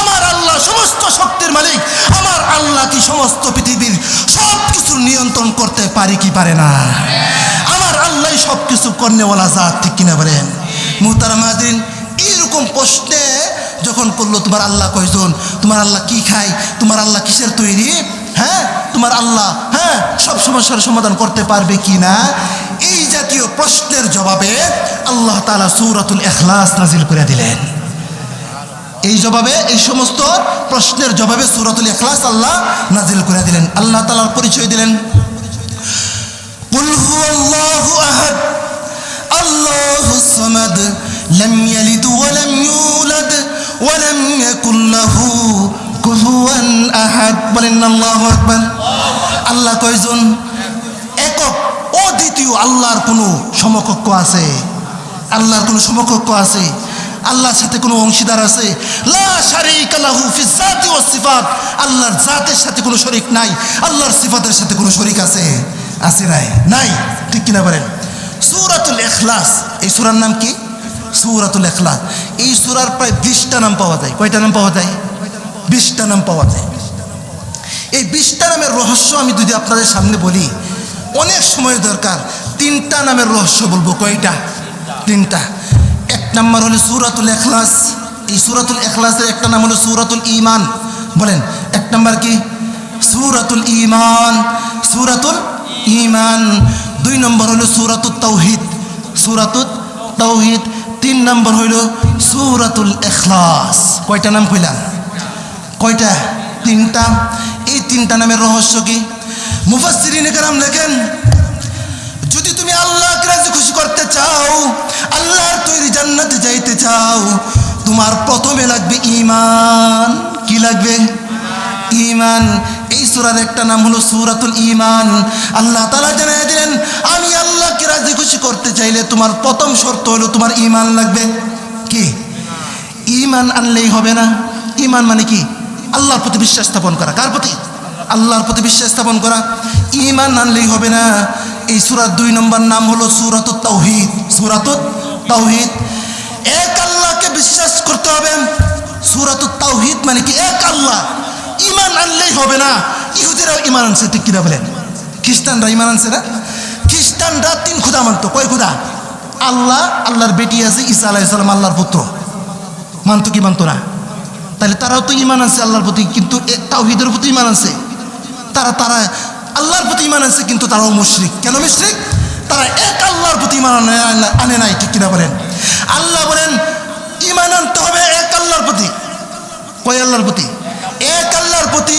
আমার আল্লাহ সমস্ত শক্তির মালিক, আমার আল্লাহ কি সমস্ত পৃথিবীর সব কিছুর নিয়ন্ত্রণ করতে পারে কি পারে না? আমার আল্লাহ সব কিছু কর্নেওয়ালা জাত, ঠিক কিনা বলেন? মুহতারাম হাজরিন, এইরকম প্রশ্নে যখন করলো তোমার আল্লাহ কয়জন, তোমার আল্লাহ কি খায়, তোমার আল্লাহ কিসের তৈরি, হ্যাঁ, তোমার আল্লাহ সব সমস্যার সমাধান করতে পারবে কি না, এই জাতীয় প্রশ্নের জবাবে আল্লাহ তাআলা সূরাতুল ইখলাস নাজিল করে দিলেন। এই জবাবে, এই সমস্ত প্রশ্নের জবাবে সূরাতুল ইখলাস আল্লাহ নাজিল করে দিলেন। আল্লাহ তাআলার পরিচয় দিলেন, কুল হুয়াল্লাহু আহাদ আল্লাহুস সামাদ লাম ইয়ালিদ ওয়া লাম ইউলাদ ওয়া লাম ইয়াকুল লাহু কুফুয়ান আহাদ। বলেন আল্লাহু আকবার। আল্লাহ কয়জন? একক, অদ্বিতীয়। আল্লাহর কোনো সমকক্ষ আছে? আল্লাহর কোনো সমকক্ষ আছে? আল্লাহর সাথে কোনো অংশীদার আছে? লা শারীকা লাহু ফিজ যাতি ওয়াস সিফাত। আল্লাহর জাতের সাথে কোনো শরীক নাই, আল্লাহর সিফাতের সাথে কোনো শরীক আছে? আছে নাই? নাই, ঠিক কিনা বলেন? সূরাতুল ইখলাস, এই সূরার নাম কি? সূরাতুল ইখলাস। এই সূরার প্রায় 20টা নাম পাওয়া যায়। কয়টা নাম পাওয়া যায়? 20টা নাম পাওয়া যায়। এই 20টা নামের রহস্য আমি যদি আপনাদের সামনে বলি, অনেক সময় দরকার। 3টা নামের রহস্য বলবো। কয়টা? 3টা। এক নাম্বার হলো সূরাতুল ইখলাস। এই সূরাতুল ইখলাসের একটা নাম হলো সূরাতুল ঈমান। বলেন, এক নাম্বার কি? সূরাতুল ঈমান, সূরাতুল ঈমান। 2 নম্বর হলো সূরাতুত তাওহীদ, সূরাতুত তাওহীদ। 3 নম্বর হইল সূরাতুল ইখলাস। কয়টা নাম কইলাম? কয়টা? 3টা। এই 3টা নামের রহস্য কি? মুফাসসিরিনে কেরাম লেখেন, যদি তুমি আল্লাহকে রাজি খুশি করতে চাও, আল্লাহর তৈরি জান্নাতে যাইতে চাও, তোমার প্রথমে লাগবে ঈমান। কি লাগবে? ঈমান। এই সূরার একটা নাম হলো সূরাতুল ঈমান। আল্লাহ তাআলা জানায় দিলেন, আমি আল্লাহকে রাজি খুশি করতে চাইলে তোমার প্রথম শর্ত হলো তোমার ঈমান লাগবে। কি? ঈমান আনলেই হবে না। ঈমান মানে কি? আল্লাহর প্রতি বিশ্বাস স্থাপন করা। কার প্রতি? আল্লাহর প্রতি বিশ্বাস স্থাপন করা। ঈমান আনলেই হবে না। এই সূরার 2 নম্বর নাম হলো সূরাতুত তাওহীদ। সূরাতুত তাওহীদ, এক আল্লাহকে বিশ্বাস করতে হবে। সূরাতুত তাওহীদ মানে কি? এক আল্লাহ। ঈমান আনলেই হবে না। ইহুদিরাও ঈমান আনছে, ঠিক কিনা বলেন? খ্রিস্টানরা ঈমান আনছে না? খ্রিস্টানরা 3 খোদা মানত। কয় খোদা? আল্লাহ, আল্লাহর বেটি আছে ঈসা আলাইহিস সালাম, আল্লাহর পুত্র। মানতো কি মানতো না? তাহলে তারাও তো ঈমান আনছে আল্লাহর প্রতি, কিন্তু তাওহীদের প্রতি ঈমান আনছে। তারা আল্লাহর প্রতি ঈমান আনছে, কিন্তু তারাও মুশরিক। কেন মুশরিক? তারা এক আল্লাহর প্রতি ঈমান আনে নাই, ঠিক কিনা বলেন? আল্লাহ বলেন ঈমান আনতে হবে এক আল্লাহর প্রতি। কয় আল্লাহর প্রতি? এক আল্লাহর প্রতি।